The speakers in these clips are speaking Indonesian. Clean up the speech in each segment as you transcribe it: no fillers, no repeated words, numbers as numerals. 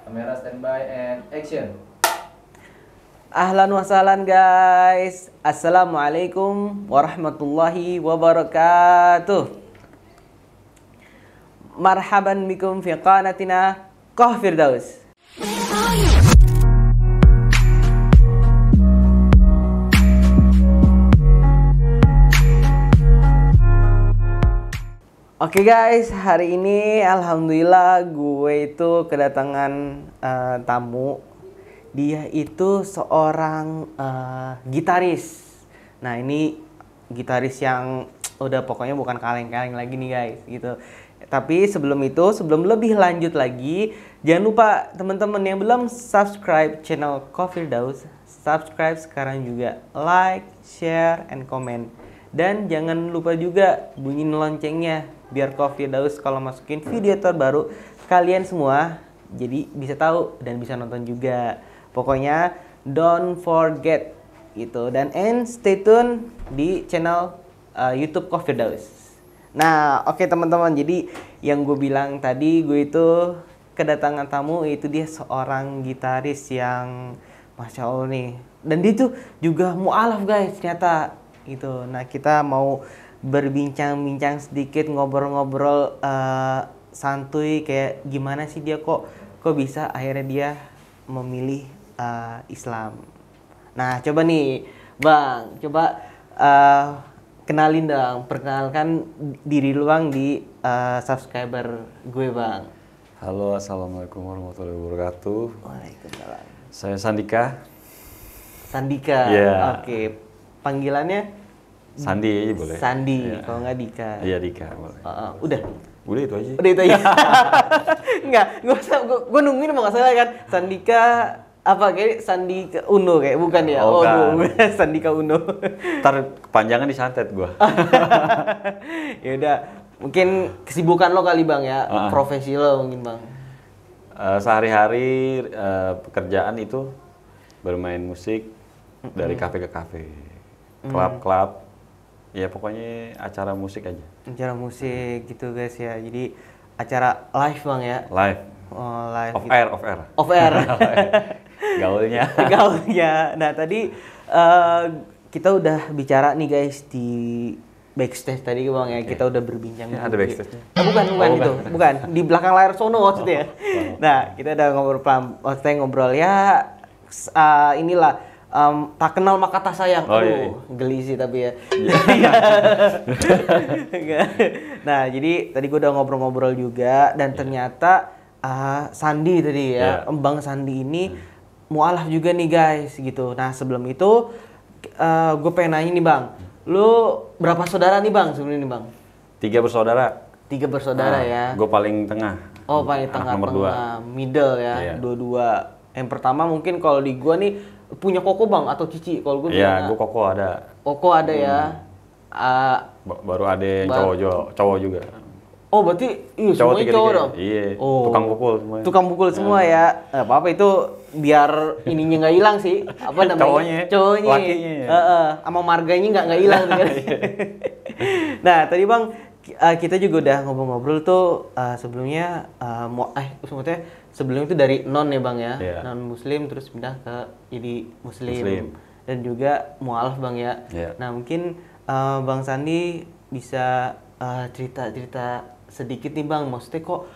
Kamera standby and action. Ahlan wa sahlan guys. Assalamualaikum warahmatullahi wabarakatuh. Marhaban bikum fi qanatina Qah Firdaus. Oke guys, hari ini alhamdulillah gue itu kedatangan tamu. Dia itu seorang gitaris. Nah, ini gitaris yang udah pokoknya bukan kaleng-kaleng lagi nih guys, gitu. Tapi sebelum itu, sebelum lebih lanjut lagi, jangan lupa teman-teman yang belum subscribe channel Qah Firdaus, subscribe sekarang juga, like, share, and comment. Dan jangan lupa juga bunyiin loncengnya biar Qah Firdaus kalau masukin video terbaru kalian semua jadi bisa tahu dan bisa nonton juga. Pokoknya don't forget gitu, dan stay tune di channel YouTube Qah Firdaus. Nah, oke teman-teman, jadi yang gue bilang tadi, gue itu kedatangan tamu, itu dia seorang gitaris yang Masya Allah nih. Dan dia tuh juga mu'alaf guys ternyata gitu. Nah, kita mau berbincang-bincang sedikit, ngobrol-ngobrol santuy kayak gimana sih dia kok bisa akhirnya dia memilih Islam. Nah, coba nih Bang, coba kenalin dong, perkenalkan diri lu Bang di subscriber gue Bang. Halo, assalamualaikum warahmatullahi wabarakatuh. Waalaikumsalam. Saya Sandika. Sandika. Yeah. Oke, panggilannya Sandi aja boleh. Sandi, Yeah. kalau nggak Dika. Iya, Dika boleh. Udah. Udah itu aja. Udah itu aja. Enggak, gue nungguin mau nggak salah kan. Sandika apa kayak Sandika Uno kayak bukan ya? Oh, Oh, bukan. Sandika Uno. Ntar kepanjangan disantet gua. Ya udah, mungkin kesibukan lo kali Bang ya, profesi lo mungkin Bang. Sehari-hari pekerjaan itu bermain musik dari kafe ke kafe, klub-klub. Ya pokoknya acara musik aja. Acara musik gitu guys ya. Jadi acara live Bang ya. Live. Oh, live. Off gitu. air, off air. Off air. Gaulnya. Gaulnya. Nah, tadi kita udah bicara nih guys di backstage tadi Bang ya. Kita udah berbincang. Ya, ada backstage-nya. Bukan Oh, itu. Bukan. Di belakang layar sono maksudnya ya. Nah, kita udah ngobrol ya inilah tak kenal maka tak sayang. Oh, iya. Geli sih tapi ya. Nah, jadi tadi gue udah ngobrol-ngobrol juga dan ternyata Sandi tadi ya, Bang Sandi ini mu'alaf juga nih guys gitu. Nah, sebelum itu gue pengen nanya nih Bang, lu berapa saudara nih Bang sebelum ini Bang? 3 bersaudara. 3 bersaudara ya. Gue paling tengah. Oh, paling Anak tengah, nomor 2. middle ya, Iya. dua-dua. Yang pertama mungkin kalau di gua nih punya koko Bang atau cici. Kalau gua Iya, gue koko ada. koko ada ya. Baru ada yang cowok juga. Oh, berarti semuanya tiga-tiga. cowok dong? Iya, Oh. tukang pukul semuanya. Tukang pukul semua ya. Apa-apa itu biar ininya nggak hilang sih. Apa namanya? Cowoknya. Lakinya ya. Sama marganya nggak hilang. Nah, tadi Bang, kita juga udah ngobrol-ngobrol tuh sebelumnya maksudnya sebelum itu dari non ya Bang ya. Yeah. Non muslim terus pindah ke jadi muslim. Dan juga mu'alaf Bang ya. Yeah. Nah, mungkin Bang Sandi bisa cerita-cerita sedikit nih Bang, maksudnya kok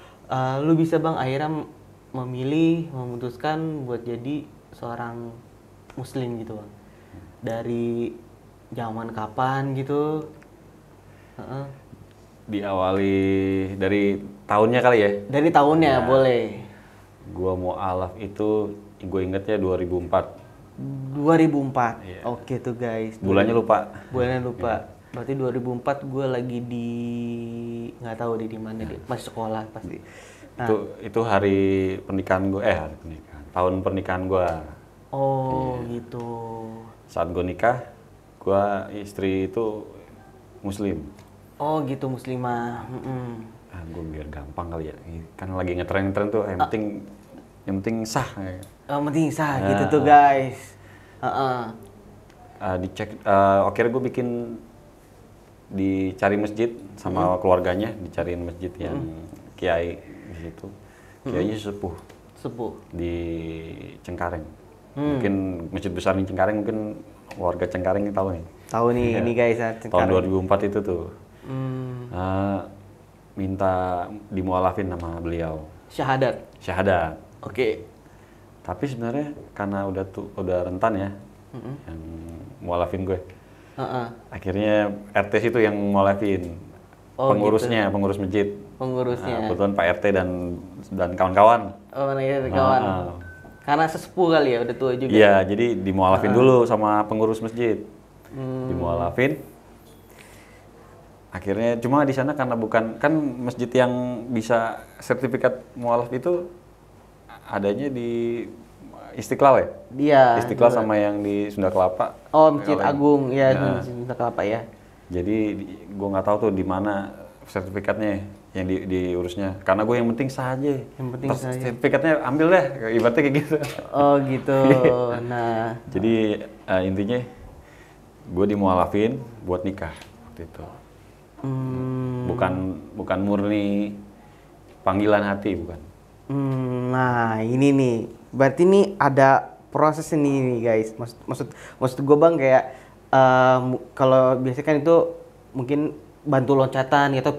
lu bisa Bang akhirnya memutuskan buat jadi seorang muslim gitu Bang, dari zaman kapan gitu? Diawali dari tahunnya kali ya? Dari tahunnya Ya. boleh. Gua mau alaf itu gue ingetnya 2004. 2004. Iya. Oke tuh guys. Bulannya lupa. Bulannya lupa. Berarti 2004 gue lagi di nggak tahu di mana dia, masih sekolah pasti. Nah, Itu hari pernikahan gue, hari pernikahan. Tahun pernikahan gue. oh gitu. Saat gue nikah, istri itu muslim. Oh gitu, muslimah. Gue biar gampang kali ya. Kan lagi ngetren-ngetren tuh, yang penting sah. Penting sah gitu tuh guys. Dicek, akhirnya gue dicari masjid sama keluarganya, dicariin masjid yang kiai di situ. Kiainya sepuh. Sesepuh. di Cengkareng. Mungkin masjid besar di Cengkareng, mungkin warga Cengkareng tahu nih. Tahu nih ini guys, Tahun 2004 itu tuh. Minta dimualafin nama beliau. Syahadat. Syahadat. Oke. Tapi sebenarnya karena udah rentan ya, yang mualafin gue. Akhirnya RT situ yang mualafin. Oh, Pengurusnya, pengurus masjid. Pengurusnya. Kebetulan Pak RT dan kawan-kawan. Oh, iya kawan. Karena sesepuh kali ya, udah tua juga. Iya, jadi dimualafin dulu sama pengurus masjid. Dimualafin. Akhirnya cuma di sana karena bukan kan masjid yang bisa sertifikat mualaf itu adanya di Istiqlal ya? Iya. Istiqlal sama yang di Sunda Kelapa. Oh, Masjid Kalau Agung ya, di Sunda Kelapa ya. Jadi gue nggak tahu tuh di mana sertifikatnya yang diurusnya. Karena gue yang penting sah aja. Yang penting sah aja. Sertifikatnya ambil deh, ibaratnya kayak gitu. Oh gitu. Nah. Jadi intinya gue dimualafin buat nikah waktu itu. Bukan murni panggilan hati, bukan. Nah ini nih, berarti nih ada proses ini nih guys. Maksud gue bang kayak kalau biasanya kan itu mungkin bantu loncatan atau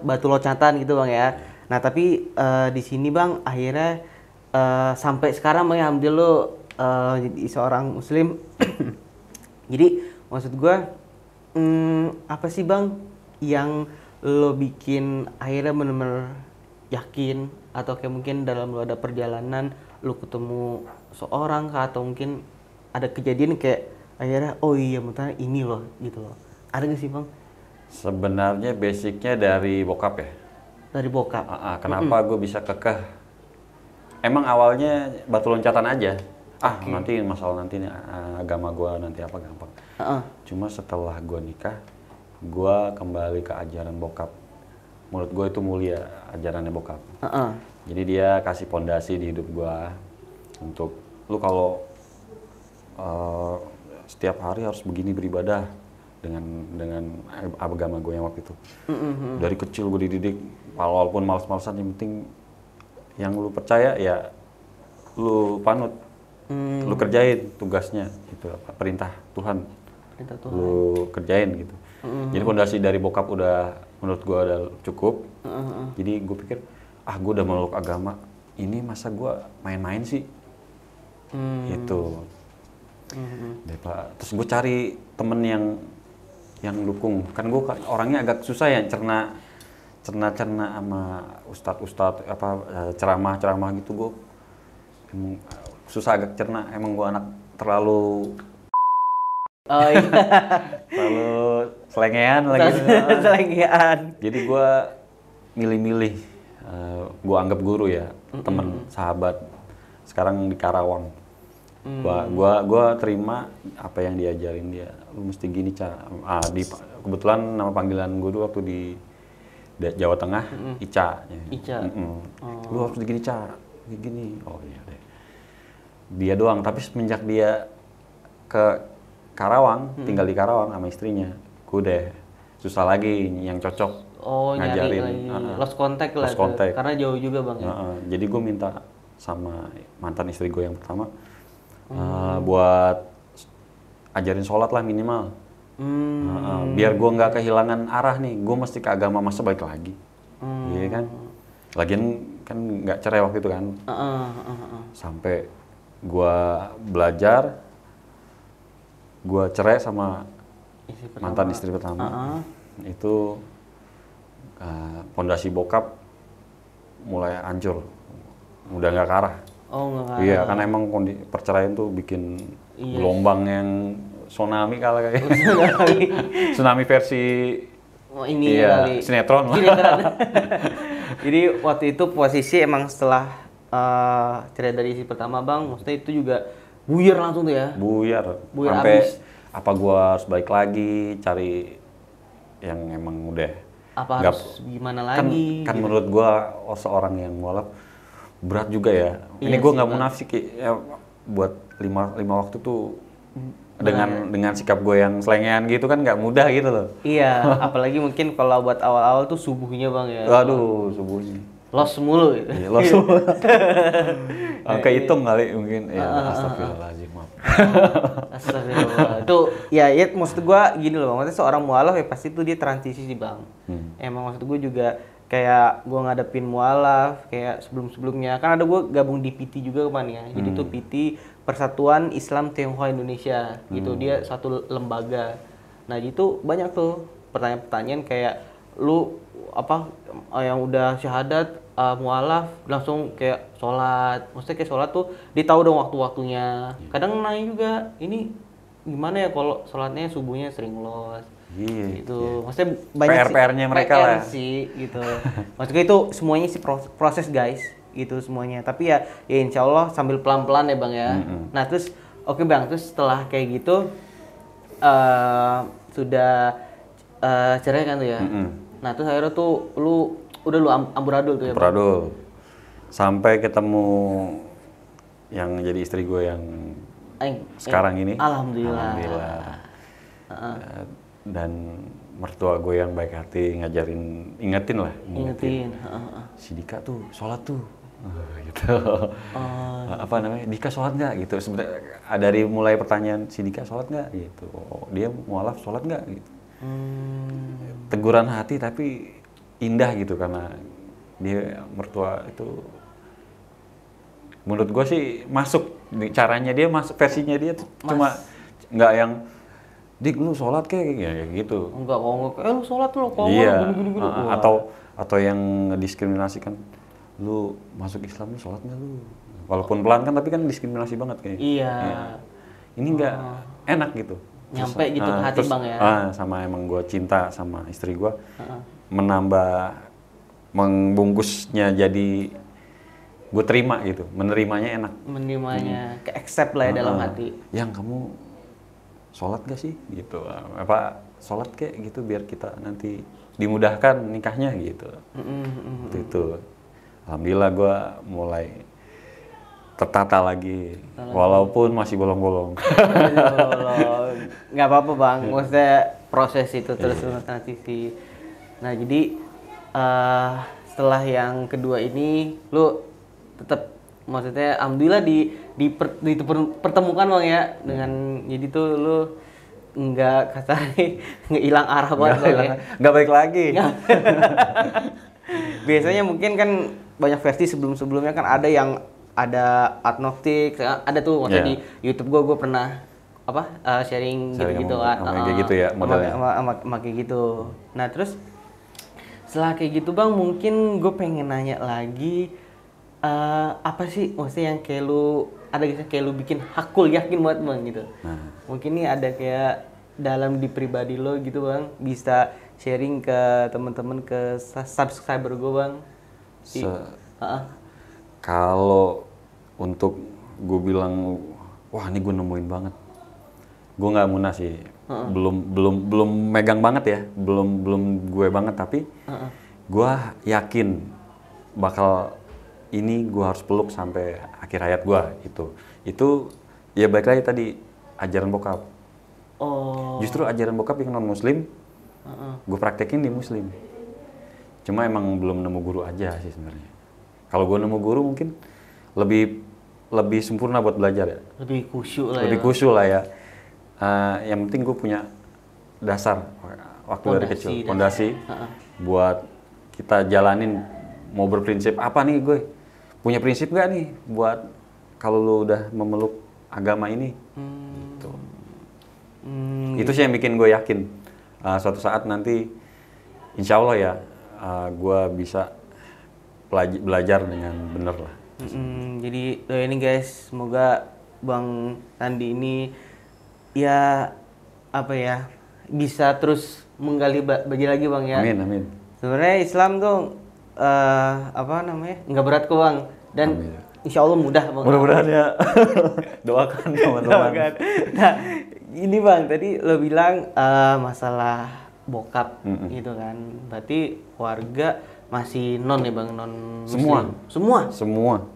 batu loncatan gitu bang ya. Nah tapi di sini bang akhirnya sampai sekarang bang alhamdulillah lo jadi seorang muslim. Jadi maksud gue apa sih bang yang lo bikin akhirnya bener-bener yakin atau kayak mungkin dalam lo ada perjalanan lo ketemu seorang kah, atau mungkin ada kejadian kayak akhirnya oh iya mentara ini loh gitu loh, ada gak sih bang? Sebenarnya basicnya dari bokap ya. Dari bokap. Kenapa gue bisa kekeh? Emang awalnya batu loncatan aja. Nanti masalah nanti agama gue nanti apa gampang. Cuma setelah gue nikah, gue kembali ke ajaran bokap. Menurut gue itu mulia ajarannya bokap. Jadi dia kasih pondasi di hidup gue untuk lu kalau setiap hari harus begini beribadah dengan agama gue yang waktu itu. Dari kecil gue dididik, walaupun malas-malasan yang penting yang lu percaya ya lu panut, lu kerjain tugasnya gitu, perintah Tuhan. Lu kerjain gitu. Jadi fondasi dari bokap udah menurut gue udah cukup. Jadi gue pikir gue udah meluk agama ini, masa gue main-main sih. Itu. Terus gue cari temen yang dukung. Kan gue orangnya agak susah ya cerna sama ustadz ceramah gitu, gue emang susah agak cerna. Emang gue anak terlalu terlalu selengean lagi. Selengean. Jadi gue milih-milih, gue anggap guru ya, temen, sahabat. Sekarang di Karawang. Gua terima apa yang diajarin dia. Lu mesti gini, kebetulan nama panggilan gue dulu waktu di Jawa Tengah, Ica. Ica. Lu harus gini, gini. Oh iya deh. Dia doang, tapi semenjak dia ke Karawang, tinggal di Karawang sama istrinya, gue deh susah lagi yang cocok ngajarin. Lost contact lah. Karena jauh juga bang. Jadi gue minta sama mantan istri gue yang pertama, buat ajarin sholat lah minimal. Biar gue nggak kehilangan arah nih, gue mesti ke agama masa balik lagi. Iya kan? Lagian kan nggak cerai waktu itu kan. Sampai gue belajar, gue cerai sama mantan istri pertama. Itu pondasi bokap mulai hancur, udah nggak ke arah. Iya, kan emang perceraian tuh bikin gelombang yang tsunami kayak tsunami versi sinetron. Jadi waktu itu posisi emang setelah cerai dari istri pertama bang, maksudnya itu juga buyar langsung tuh ya? Buyar sampai abis. Apa gua harus balik lagi cari yang emang udah harus gimana lagi? Kan gitu. Menurut gua seorang yang mualaf berat juga ya. Ini gue nggak munafik ya, buat lima waktu tuh dengan sikap gue yang selengean gitu kan nggak mudah gitu loh. Iya, apalagi mungkin kalau buat awal-awal tuh subuhnya bang ya. Aduh, subuhnya. Los mulu gitu. Iya, lo semua. Kehitung kali mungkin. Ya, astagfirullahaladzim, maaf. Astagfirullah. Itu ya maksud gua gini loh, maksudnya seorang mualaf ya pasti tuh dia transisi sih bang. Emang maksud gua juga kayak gua ngadepin mualaf kayak sebelum-sebelumnya kan ada gua gabung di PT juga kan ya. Jadi tuh PT Persatuan Islam Tionghoa Indonesia gitu, dia satu lembaga. Nah gitu banyak tuh pertanyaan-pertanyaan kayak lu apa yang udah syahadat mualaf langsung kayak sholat, maksudnya kayak sholat tuh ditahu dong waktu-waktunya. Kadang nanya juga ini gimana ya kalau sholatnya subuhnya sering los. Iya, Gitu. Maksudnya banyak PR-nya mereka PR lah. sih gitu. Maksudnya itu semuanya sih proses guys, gitu semuanya. Tapi ya insya Allah sambil pelan-pelan ya bang ya. Nah terus oke bang, terus setelah kayak gitu sudah cerai kan tuh ya. Nah terus akhirnya tuh lu amburadul tuh ya bang. Amburadul. Sampai ketemu yang jadi istri gue yang sekarang ini. Alhamdulillah. Dan mertua gue yang baik hati ingetin lah. Si Dika tuh sholat tuh. Gitu. Apa namanya? Dika sholat nggak? Gitu. Sebenarnya dari mulai pertanyaan si Dika sholat nggak? Gitu. Dia mualaf sholat nggak? Gitu. Teguran hati tapi indah gitu karena dia mertua itu menurut gue sih masuk caranya dia masuk versinya dia tuh cuma nggak yang Dik lu sholat kayak gitu. Enggak lu sholat lu kok iya. gini. Atau yang diskriminasi kan lu masuk Islam lu sholat nggak lu walaupun pelan kan tapi kan diskriminasi banget kayak iya. Ini nggak enak gitu nyampe terus, gitu ke hati terus, bang ya. Sama emang gue cinta sama istri gue membungkusnya jadi gue terima gitu menerimanya enak ke accept lah ya dalam hati yang kamu sholat gak sih gitu apa sholat kayak gitu biar kita nanti dimudahkan nikahnya gitu itu alhamdulillah gue mulai tertata lagi walaupun masih bolong-bolong. Nggak apa-apa bang, maksudnya proses itu terus transisi. Nah jadi setelah yang kedua ini lu tetap maksudnya alhamdulillah dipertemukan bang ya dengan jadi tuh lu nggak kasarnya nggak hilang arah banget bang ya. Nggak baik lagi. Biasanya mungkin kan banyak versi sebelum-sebelumnya kan ada agnostik, ada tuh maksudnya di YouTube gue pernah sharing gitu-gitu kan. Kayak gitu ya modelnya. Sama kayak gitu. Nah terus setelah kayak gitu bang, mungkin gue pengen nanya lagi apa sih maksudnya yang kayak lu bikin hakul yakin banget bang gitu. Mungkin nih ada kayak dalam di pribadi lo gitu bang, bisa sharing ke teman-teman ke subscriber gue bang. Kalau untuk gue bilang wah ini gue nemuin banget, gue nggak munah sih, belum megang banget ya, belum gue banget tapi gue yakin bakal ini gue harus peluk sampai akhir hayat gue itu ya balik lagi tadi ajaran bokap. Justru ajaran bokap yang non muslim gue praktekin di muslim, cuma emang belum nemu guru aja sih sebenarnya. Kalau gue nemu guru mungkin lebih sempurna buat belajar ya. Lebih khusyuk lah ya. Yang penting gue punya dasar waktu dari kecil, fondasi buat kita jalanin. Mau berprinsip apa nih gue? Punya prinsip gak nih buat kalau lu udah memeluk agama ini? Gitu. Itu sih yang bikin gue yakin suatu saat nanti insya Allah ya gue bisa belajar dengan bener lah. Jadi ini guys, semoga Bang Sandi ini ya bisa terus menggali bagi lagi bang ya. Amin. Sebenarnya Islam tuh nggak berat kok bang, dan insya Allah mudah bang. Mudah-mudahan ya. Doakan teman-teman. Nah ini bang, tadi lo bilang masalah bokap gitu kan, berarti keluarga masih non ya bang, non Muslim. Semua.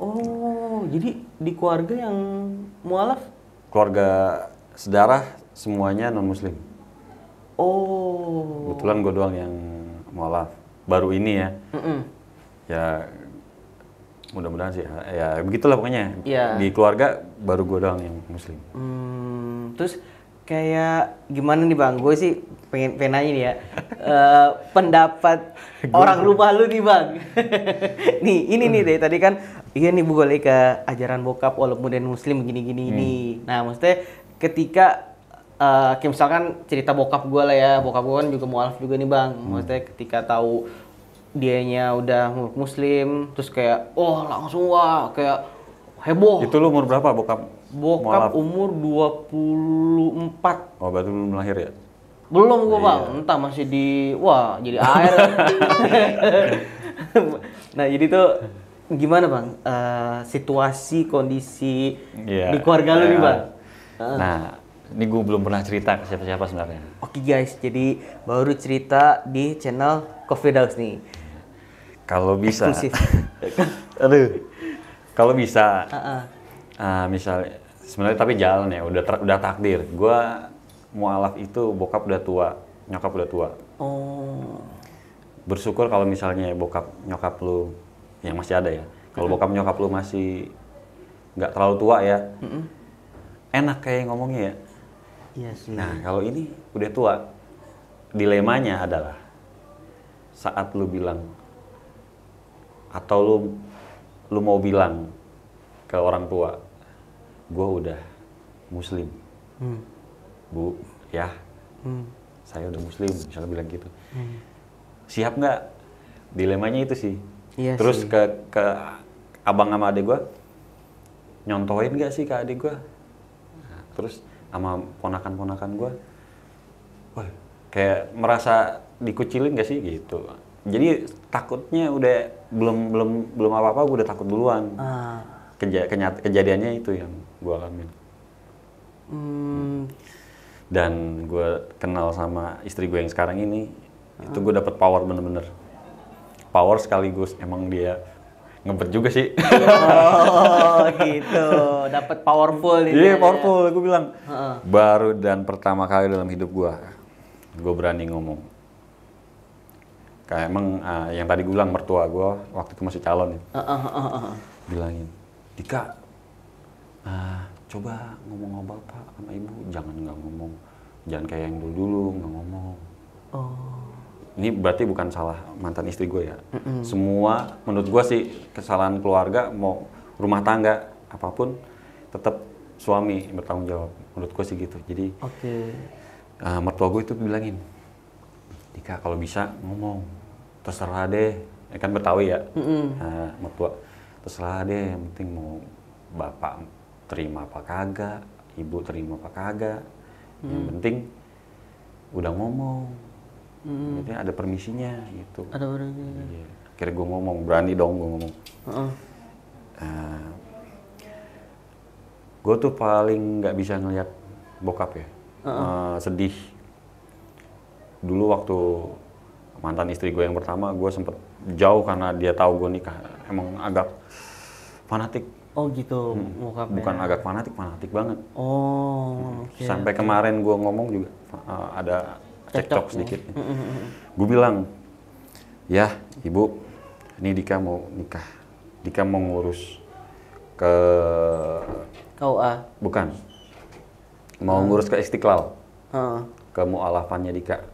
Oh, jadi di keluarga yang mualaf? Keluarga sedarah semuanya non muslim. Oh. Kebetulan gue doang yang mualaf. Baru ini ya. ya mudah-mudahan sih ya begitulah pokoknya. Iya. Di keluarga baru gue doang yang muslim. Terus kayak gimana nih Bang? Gue sih pengen nanya nih ya. Pendapat orang rumah lu nih Bang. Nih, ini nih dari tadi kan iya nih Bu balik ke ajaran bokap walaupun dia muslim gini-gini ini. Nah, maksudnya ketika kayak misalkan cerita bokap gue lah ya, bokap gue kan juga mualaf juga nih Bang. Maksudnya ketika tahu dianya udah muslim, terus kayak langsung wah kayak heboh. Itu lu umur berapa bokap? Bokap mualaf? umur 24. Oh berarti belum lahir ya? Belum gua Bang, entah masih jadi air. Nah jadi tuh gimana Bang situasi kondisi Iya. di keluarga lu nih Bang? Nah, ini gue belum pernah cerita ke siapa-siapa sebenarnya. Oke guys, jadi baru cerita di channel Coffee Daus nih. Kalau bisa, Eksklusif. aduh, kalau bisa, misalnya, sebenarnya tapi jalan ya, udah takdir. Gua mualaf itu bokap udah tua, nyokap udah tua. Oh. Bersyukur kalau misalnya bokap nyokap lu yang masih ada ya. Kalau bokap nyokap lu masih nggak terlalu tua ya, enak kayak ngomongnya ya. Iya sih. Nah kalau ini udah tua, dilemanya adalah saat lu bilang atau lu mau bilang ke orang tua, gue udah muslim, Bu, ya, saya udah muslim, misalnya bilang gitu, siap nggak? Dilemanya itu sih. Iya Terus sih. ke abang sama adik gue, nyontohin nggak sih ke adik gue? Nah, terus sama ponakan-ponakan gue, wah, kayak merasa dikucilin gak sih gitu. Jadi takutnya udah belum apa-apa gue udah takut duluan. Kejadiannya itu yang gue alamin. Dan gue kenal sama istri gue yang sekarang ini, itu gue dapet power bener-bener. Power sekaligus emang dia ngebet juga sih. Oh gitu, dapat powerful ini. Iya powerful, gue bilang. Baru dan pertama kali dalam hidup gue berani ngomong. Kayak emang yang tadi gue bilang mertua gue waktu itu masih calon ya. Bilangin, Dika, coba ngomong sama bapak sama ibu, jangan nggak ngomong, jangan kayak yang dulu nggak ngomong. Ini berarti bukan salah mantan istri gue ya. Semua menurut gue sih kesalahan keluarga, mau rumah tangga apapun, tetap suami bertanggung jawab. Menurut gue sih gitu. Jadi mertua gue itu bilangin, Dika kalau bisa ngomong, terserah deh. Ya kan Betawi ya. Nah, mertua terserah deh, yang penting mau bapak terima apa kagak, ibu terima apa kagak. Yang penting udah ngomong. Jadi ada permisinya gitu. Ada permisinya. Iya. Akhirnya gue ngomong, berani dong gue ngomong. Gue tuh paling nggak bisa ngeliat bokap ya. Sedih. Dulu waktu mantan istri gue yang pertama, gue sempet jauh karena dia tahu gue nikah. Emang agak fanatik. Oh gitu, bokapnya. Bukan agak fanatik banget. Oh. Sampai kemarin gue ngomong juga ada cekcok sedikit. Gue bilang, ya ibu, ini Dika mau nikah. Dika mau ngurus ke KUA. Bukan. Mau ngurus ke Istiqlal. Ke mu'alafannya Dika.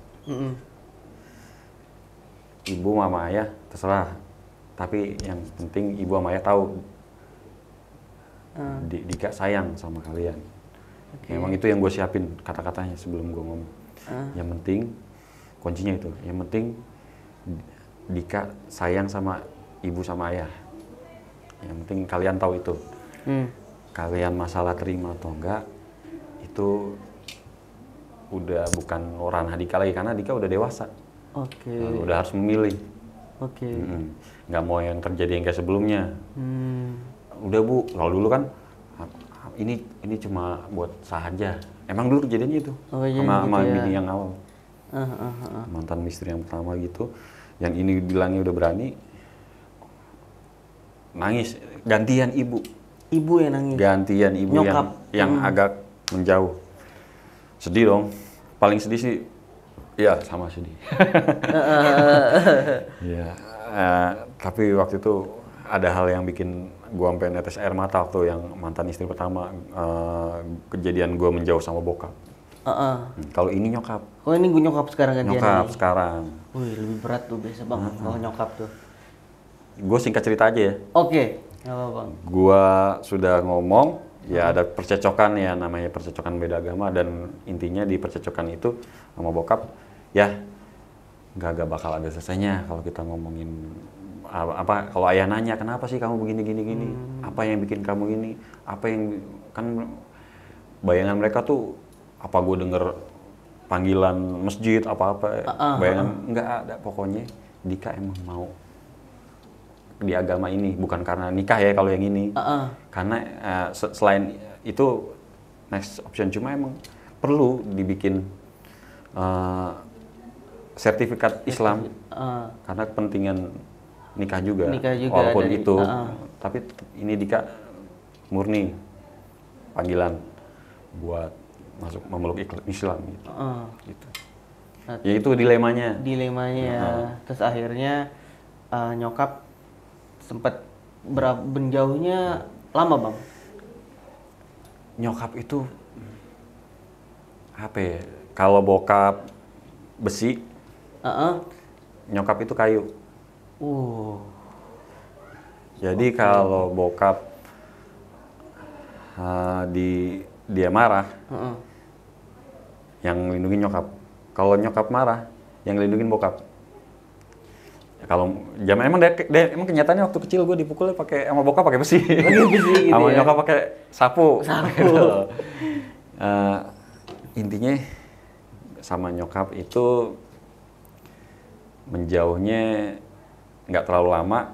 Ibu sama ayah terserah. Tapi yang penting ibu sama ayah tahu Dika sayang sama kalian. Memang itu yang gue siapin kata-katanya sebelum gue ngomong. Yang penting kuncinya itu. Yang penting Dika sayang sama ibu sama ayah. Yang penting kalian tahu itu. Kalian masalah terima atau enggak itu udah bukan ranah Dika lagi karena Dika udah dewasa. Udah harus memilih. Nggak mau yang terjadi yang kayak sebelumnya. Udah Bu, kalau dulu kan ini cuma buat saja. Emang dulu kejadiannya itu sama bini yang awal. Mantan istri yang pertama gitu. Yang ini bilangnya udah berani. Nangis, gantian ibu. Ibu yang nangis. Gantian ibu Nyokap. yang agak menjauh. Sedih dong. Paling sedih sih ya sama sedih. Ya, Tapi waktu itu ada hal yang bikin gue sampai netes air mata waktu yang mantan istri pertama, kejadian gue menjauh sama bokap. Kalau ini nyokap. Oh ini gue nyokap sekarang gantian Nyokap nih. sekarang. Wih lebih berat tuh biasa bang kalau nyokap tuh. Gue singkat cerita aja ya. Oke, nggak apa bang. Gue sudah ngomong, ya ada percecokan ya, namanya percecokan beda agama, dan intinya di percecokan itu sama bokap, ya nggak bakal ada selesainya kalau kita ngomongin apa. Kalau ayah nanya kenapa sih kamu begini gini, apa yang bikin kamu gini, apa yang kan bayangan mereka tuh apa gue denger panggilan masjid apa bayangan nggak ada. Pokoknya Dika emang mau di agama ini bukan karena nikah ya kalau yang ini, karena selain itu next option, cuma emang perlu dibikin sertifikat Islam karena kepentingan nikah juga walaupun dari, itu tapi ini Dika murni panggilan buat masuk memeluk Islam gitu. Gitu. Ya itu dilemanya ya. Terus akhirnya nyokap sempat menjauhnya lama bang. Nyokap itu apa ya, kalau bokap besi, nyokap itu kayu. Jadi kalau bokap dia marah, yang lindungin nyokap. Kalau nyokap marah, yang lindungin bokap. Kalau zaman emang emang kenyataannya waktu kecil gue dipukulnya pakai sama bokap pakai besi, gitu sama ya? nyokap pakai sapu. Intinya sama nyokap itu menjauhnya nggak terlalu lama,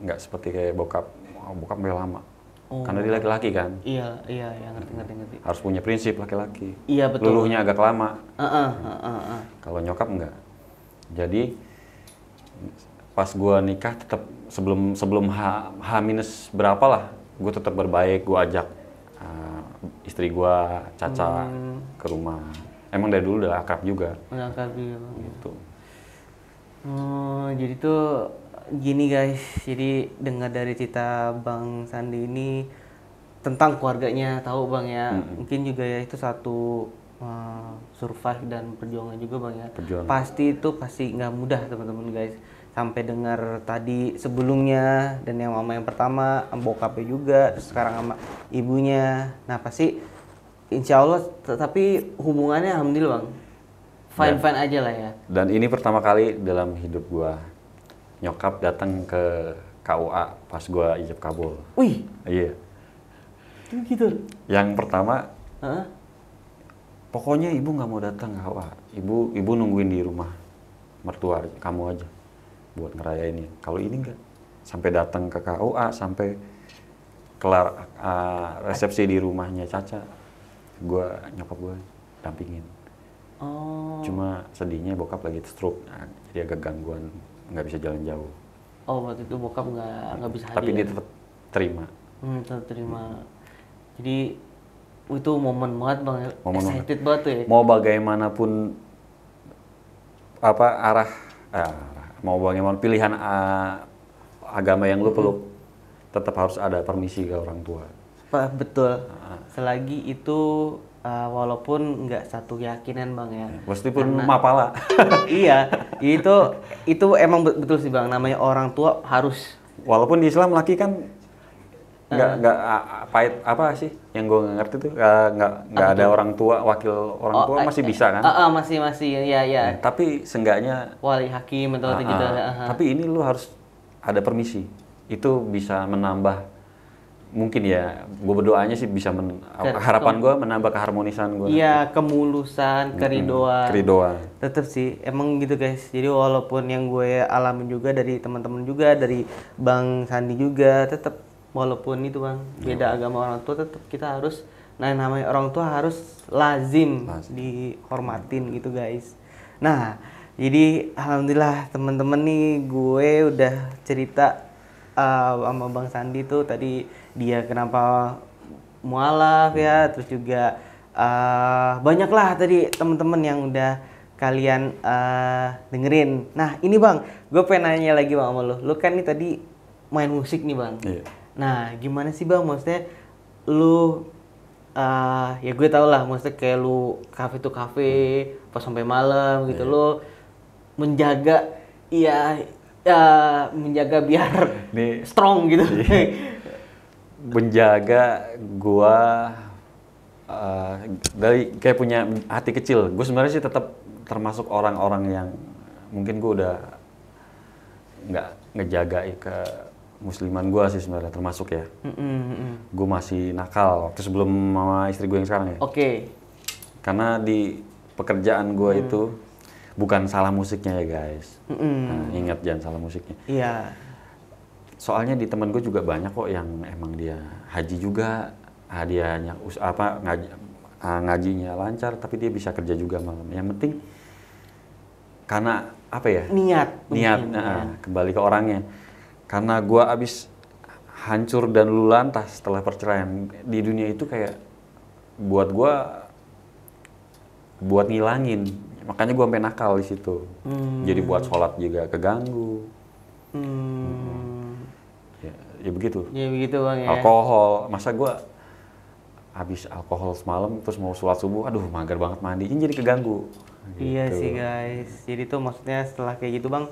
nggak seperti kayak bokap udah lama. Karena dia laki-laki kan. Iya ngerti. Harus punya prinsip laki-laki. Iya betul. Luluhnya agak lama. Kalau nyokap enggak. Jadi pas gua nikah tetap sebelum H minus berapa lah, gua tetap berbaik, gua ajak istri gua Caca ke rumah. Emang dari dulu udah akrab juga. Udah akrab juga. Gitu. Jadi tuh gini guys, jadi dengar dari cerita Bang Sandi ini tentang keluarganya, tahu Bang ya, mungkin juga ya itu satu survive dan perjuangan juga Bang ya. Pasti nggak mudah teman-teman guys. Sampai dengar tadi sebelumnya dan yang mama yang pertama, bokapnya juga, terus sekarang sama ibunya. Nah pasti insya Allah, tapi hubungannya alhamdulillah Bang, fine aja lah ya. Dan ini pertama kali dalam hidup gua nyokap datang ke KUA pas gua ijab kabul. Wih. Iya. Gitu. Yang pertama, pokoknya ibu nggak mau datang ke KUA. Ibu nungguin di rumah mertua kamu aja buat ngerayain ini. Kalau ini enggak, sampai datang ke KUA, sampai kelar resepsi di rumahnya Caca, nyokap gua dampingin. Cuma sedihnya bokap lagi stroke, jadi agak gangguan, nggak bisa jalan jauh. Waktu itu bokap nggak bisa hadir. Tapi dia tetap terima. Tetap terima. Jadi itu momen banget Bang, excited banget tuh ya. Mau bagaimanapun mau bagaimana pilihan agama yang lu peluk, tetap harus ada permisi ke orang tua. Betul. Selagi itu walaupun nggak satu keyakinan Bang ya. Meskipun mapala. Iya, itu emang betul sih Bang, namanya orang tua harus. Walaupun di Islam laki kan nggak pahit apa sih yang gue nggak ngerti tuh, nggak ada orang tua, wakil orang tua masih bisa kan? Masih ya. Tapi seenggaknya wali hakim atau gitu. Tapi ini lu harus ada permisi. Itu bisa menambah, mungkin ya, gue berdoanya sih bisa harapan gue menambah keharmonisan gue. Iya, kemulusan, keridoan. Tetap sih, emang gitu guys. Jadi walaupun yang gue alamin juga dari teman-teman juga, dari Bang Sandi juga, tetap walaupun itu Bang beda agama orang tua, tetap kita harus, namanya orang tua harus lazim dihormatin gitu guys. Nah, jadi alhamdulillah teman-teman nih, gue udah cerita sama Bang Sandi tuh tadi dia kenapa mualaf ya, terus juga banyak lah tadi teman-teman yang udah kalian dengerin. Nah ini bang, gue pengen nanya lagi bang sama lu kan nih tadi main musik nih bang. Iya. Nah gimana sih bang, maksudnya lu ya gue tau lah, maksudnya kayak lu kafe tuh kafe pas sampai malam gitu, lu menjaga menjaga biar Nih, strong gitu. menjaga gua dari kayak punya hati kecil. Gue sebenarnya sih tetap termasuk orang-orang yang mungkin gue udah nggak ngejaga ke musliman gue sih sebenarnya, termasuk ya. Gue masih nakal waktu sebelum sama istri gue yang sekarang ya. Oke. Karena di pekerjaan gue itu bukan salah musiknya ya guys. Nah, ingat jangan salah musiknya. Iya. Soalnya di temen gue juga banyak kok yang emang dia haji juga, hadiahnya ngajinya lancar, tapi dia bisa kerja juga malam. Yang penting karena apa ya? Niat. Kembali ke orangnya. Karena gue abis hancur dan lulu lantas setelah perceraian di dunia itu, kayak buat gue buat ngilangin. Makanya gue sampai nakal di situ. Jadi buat sholat juga keganggu. Ya begitu. Ya begitu bang ya. Alkohol, masa gue habis alkohol semalam terus mau sholat subuh, aduh mager banget mandinya, jadi keganggu. Iya Gitu. sih guys. Jadi tuh maksudnya setelah kayak gitu bang,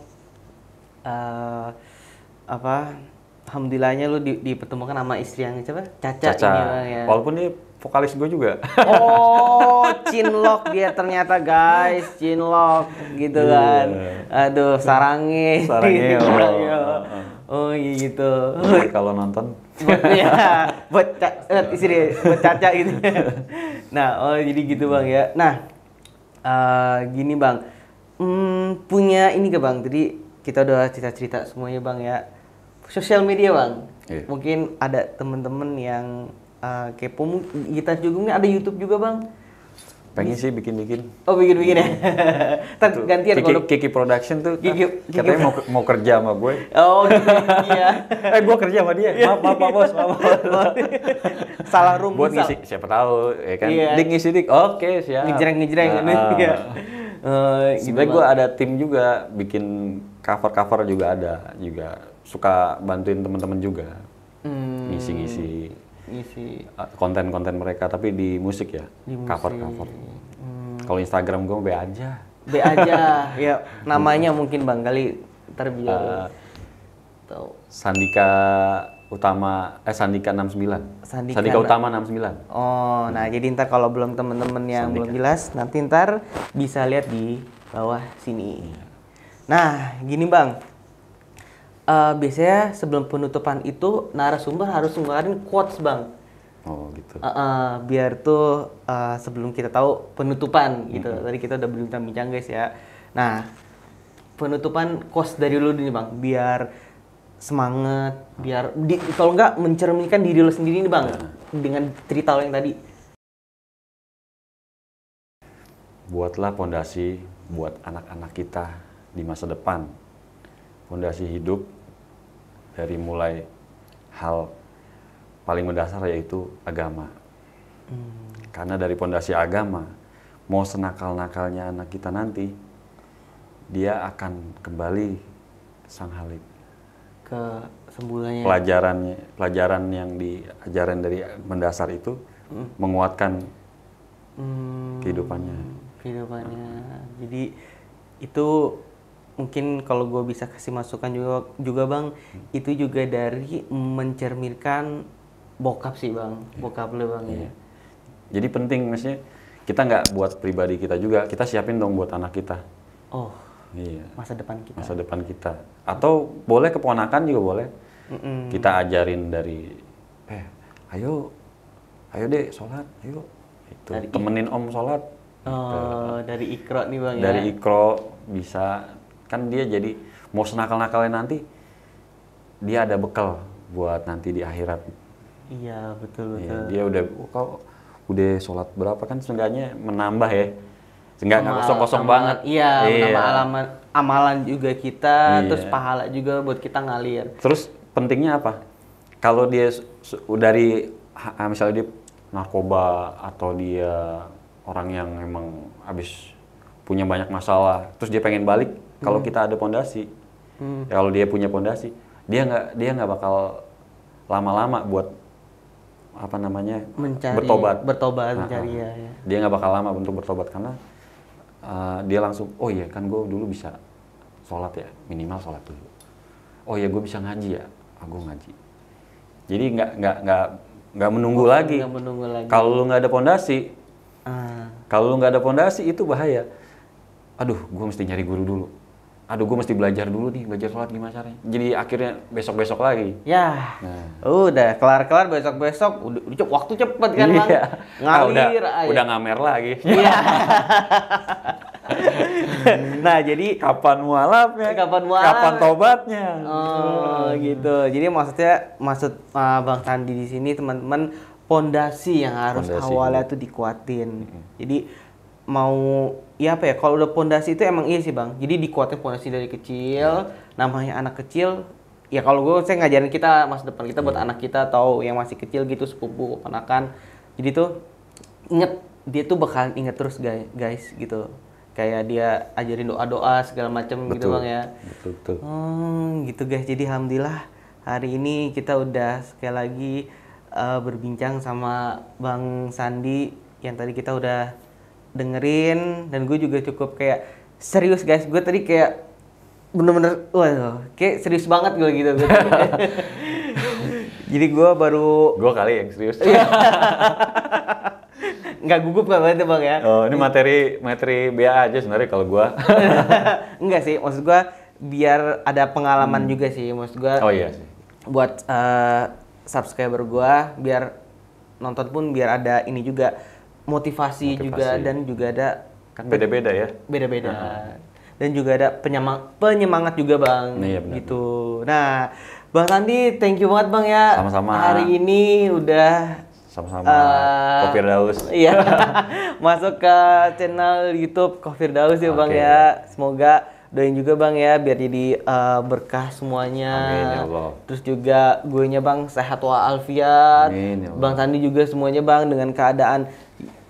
alhamdulillahnya lu dipertemukan sama istri yang siapa? Caca. Ini bang ya. Walaupun dia vokalis gue juga. Oh, cinlok dia ternyata guys, cinlok gitu kan. Aduh, sarange. Sarange, Oh gitu. Jadi kalau nonton. buat istri, buat Caca gitu. Nah, jadi gitu bang ya. Nah, gini bang, punya ini ke bang. Tadi kita udah cerita-cerita semuanya bang ya. Sosial media bang, mungkin ada temen-temen yang kepo kita juga, ada YouTube juga bang. Pengen sih bikin-bikin. Oh bikin-bikin ya. Ntar gantian kalau Kiki Production tuh katanya mau kerja sama gue. Oh gitu iya. Gue kerja sama dia. Maaf bos. Salah rumus. Buat ngisi, siapa tahu ya kan. Dik ngisi dik. Oke, siap. Ngejreng ya. Sebenarnya gue ada tim juga, bikin cover juga ada, juga suka bantuin teman-teman juga. Ngisi konten-konten mereka, tapi di musik ya, cover. Kalau Instagram gue B aja ya namanya mungkin bang kali ntar biar tahu. Sandika 69. Sandika Utama 69. Oh, nah jadi ntar kalau belum temen-temen yang belum jelas, nanti ntar bisa lihat di bawah sini. Nah, gini bang, biasanya sebelum penutupan itu narasumber harus ngeluarin quotes bang. Oh gitu. Biar tuh sebelum kita tahu penutupan gitu. Tadi kita udah bincang-bincang guys ya. Nah, penutupan quotes dari lu nih bang, biar semangat, biar kalau nggak mencerminkan diri lu sendiri nih bang, dengan cerita lo yang tadi. Buatlah pondasi buat anak-anak kita di masa depan. Pondasi hidup dari mulai hal paling mendasar yaitu agama. Karena dari pondasi agama, mau senakal-nakalnya anak kita nanti, dia akan kembali sang Halid. Ke sembulannya. Pelajaran yang diajaran dari mendasar itu menguatkan kehidupannya. Jadi itu mungkin kalau gue bisa kasih masukan juga bang, itu juga dari mencerminkan bokap sih bang, bokap lu bang ya. Jadi penting, maksudnya kita nggak buat pribadi kita juga, kita siapin dong buat anak kita. Oh. Iya. Masa depan kita. Atau boleh keponakan juga boleh. Kita ajarin dari, ayo deh sholat, ayo. Itu temenin om sholat. Oh, dari Iqra nih bang ya. Dari Iqra bisa, kan dia jadi mau senakal-nakalnya nanti, dia ada bekal buat nanti di akhirat. Iya betul. Ya, dia udah sholat berapa kan, seenggaknya menambah ya. Nggak kosong-kosong banget. Iya, menambah amalan juga kita, terus pahala juga buat kita ngalir. Terus pentingnya apa? Kalau dia dari misalnya dia narkoba atau dia orang yang emang habis punya banyak masalah, terus dia pengen balik, kalau kita ada pondasi, kalau dia punya pondasi, dia nggak bakal lama-lama buat apa namanya Mencari, bertobat mencari ya. Dia nggak bakal lama untuk bertobat karena dia langsung, oh iya kan gue dulu bisa sholat ya, minimal sholat dulu. Oh iya gue bisa ngaji ya, gue ngaji. Jadi nggak menunggu lagi. Kalau lu nggak ada pondasi, itu bahaya. Aduh, gue mesti nyari guru dulu. Aduh, gue mesti belajar dulu nih, belajar sholat gimana caranya. Jadi akhirnya besok lagi. Ya, udah kelar besok, udah waktu cepet kan Bang. Ngalir aja. Udah ngamer lagi. Iya. Nah, jadi kapan mualafnya? Kapan tobatnya? Oh, gitu. Jadi maksud Bang Sandi di sini teman-teman, pondasi yang harus awalnya tuh dikuatin. Jadi mau ya apa ya, kalau udah pondasi itu emang iya sih Bang. Jadi dikuatin pondasi dari kecil, namanya anak kecil. Ya kalau saya ngajarin kita masa depan kita buat anak kita atau yang masih kecil gitu, sepupu, keponakan. Jadi tuh dia tuh bakalan inget terus guys gitu. Kayak dia ajarin doa-doa segala macam gitu Bang ya. Betul. Gitu guys. Jadi alhamdulillah hari ini kita udah sekali lagi berbincang sama Bang Sandi yang tadi kita udah dengerin, dan gue juga cukup kayak serius guys. Gue tadi kayak bener-bener kayak serius banget gue gitu. Jadi gue kali yang serius. Nggak gugup nggak berarti Bang ya? Oh, ini materi BA aja sebenarnya kalau gue. Enggak sih, maksud gue biar ada pengalaman juga sih, maksud gue. Oh iya sih. Buat subscriber gue, biar nonton pun biar ada ini juga motivasi juga, dan juga ada kan beda-beda ya. Beda-beda. Dan juga ada penyemangat juga Bang. Iya, benar. Gitu. Nah, Bang Sandi, thank you banget Bang ya. Sama-sama. Hari ini udah sama-sama Ko Firdaus. Iya. Masuk ke channel YouTube Ko Firdaus ya Bang ya. Semoga doain juga Bang ya biar jadi berkah semuanya. Amin ya Allah. Terus juga gue-nya Bang sehat walafiat. Amin ya Allah. Bang Sandi juga semuanya Bang dengan keadaan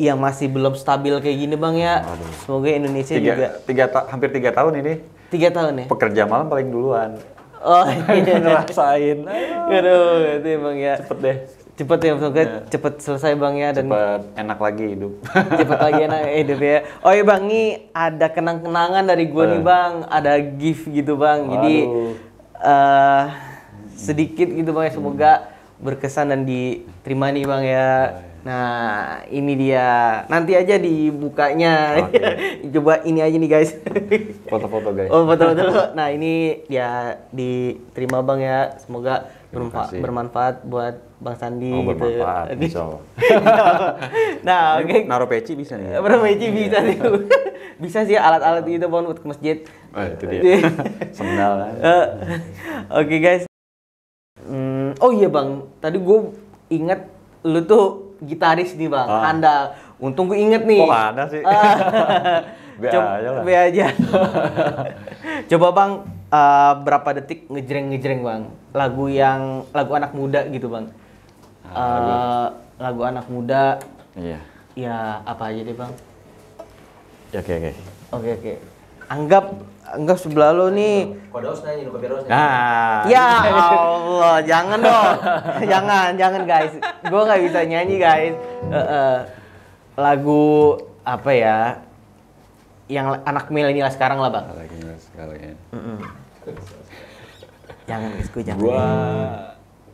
yang masih belum stabil kayak gini Bang ya. Aduh. Semoga Indonesia juga hampir 3 tahun ini. 3 tahun ya? Pekerja malam paling duluan. Oh iya. Ngerasain. Aduh, itu Bang ya. Cepet deh. Cepet ya, semoga cepet selesai Bang ya, dan cepet enak lagi hidup. Cepet lagi enak hidup ya. Oh iya Bang, nih ada kenang-kenangan dari gue nih Bang, ada gift gitu Bang. Jadi sedikit gitu Bang ya, semoga berkesan dan diterima nih Bang ya. Nah, ini dia. Nanti aja dibukanya. Coba ini aja nih guys. Foto-foto guys. Oh, foto-foto dulu. Nah, ini ya diterima Bang ya. Semoga bermanfaat buat Bang Sandi gitu. Bermanfaat, insya Allah. Nah, oke. Naruh peci bisa nih. Naruh peci bisa nih. Bisa sih alat-alat itu Bang buat ke masjid. Oh, itu dia. Sendal kan. Oke guys. Oh iya Bang, tadi gue inget lu tuh gitaris nih Bang, handal. Untung gue inget nih. Oh ada sih. Be aja. Coba Bang, berapa detik ngejreng Bang? Lagu anak muda gitu Bang. Lagu anak muda. Iya. Ya apa aja deh Bang? Ya, oke. Oke. Anggap sebelah lo nih. Firdaus nyanyi, Firdaus nyanyi. Nah. Ya Allah, jangan dong. jangan guys. Gue nggak bisa nyanyi guys. Lagu apa ya? Yang anak milenial sekarang lah Bang. Anak milenial sekarang ya. Jangan guys, gue jangan. Gua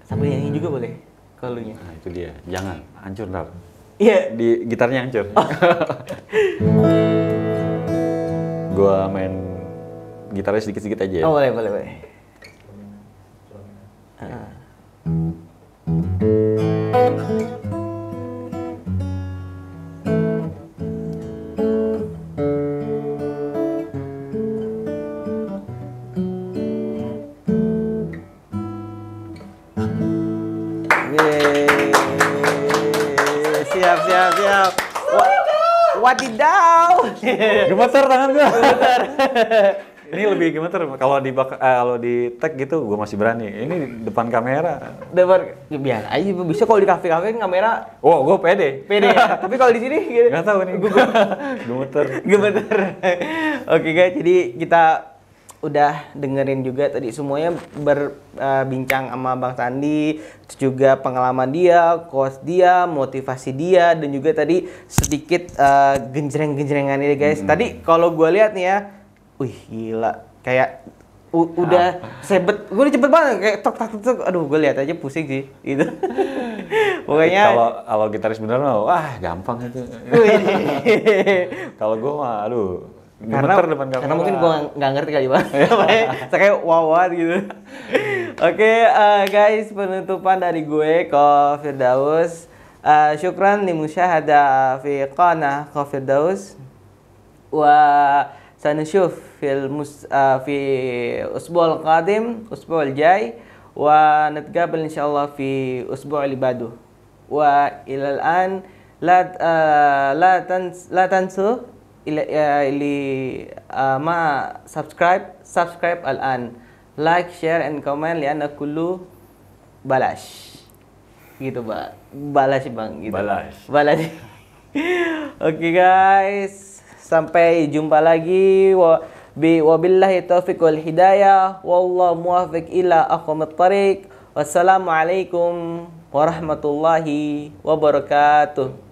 sambil nyanyi juga boleh. Kalau nya. Nah, itu dia. Jangan hancur ntar. Iya. Di gitarnya hancur. Gua main gitarnya sedikit-sedikit aja ya. Oh boleh. Siap. Wadidaw. Gemeter tangan gua. Ini lebih gemeter kalau kalau di tag gitu gue masih berani. Ini depan kamera. Ya biar aja bisa kalau di kafe-kafe kamera Oh, gue pede. pede ya. Tapi kalau di sini gitu. Gak tahu nih. Gemeter. Gemeter. Oke guys, jadi kita udah dengerin juga tadi semuanya berbincang sama Bang Sandi, terus juga pengalaman dia, quotes dia, motivasi dia, dan juga tadi sedikit genjreng-genjrengan ini guys. Tadi kalau gue lihat nih ya, wih gila, kayak udah sebet, gue udah cepet banget kayak tok tok tok, aduh gue lihat aja pusing sih gitu. Pokoknya Kalau gitaris bener mah, wah gampang itu. Kalau gue mah, aduh. Gemeter depan kamera. Karena mungkin gue nggak ngerti kali bang. Saya kayak wow gitu. Oke, guys, penutupan dari gue Ko Firdaus. Syukran limusyahada fi qanah Ko Firdaus. Wa sanashuf fi usbu'al qadim, usbu'al jay. Wa natqabal insyaallah fi usbu'al ibadu. Wa ilal an la tansu ma subscribe al-an, like, share and comment lianna kullu balash gitu bang, balash bang gitu. Balash. Oke guys, sampai jumpa lagi. Wabillahi taufiq wal hidayah, wallahu muwaffiq ila aqwamit thariq. Wassalamualaikum warahmatullahi wabarakatuh.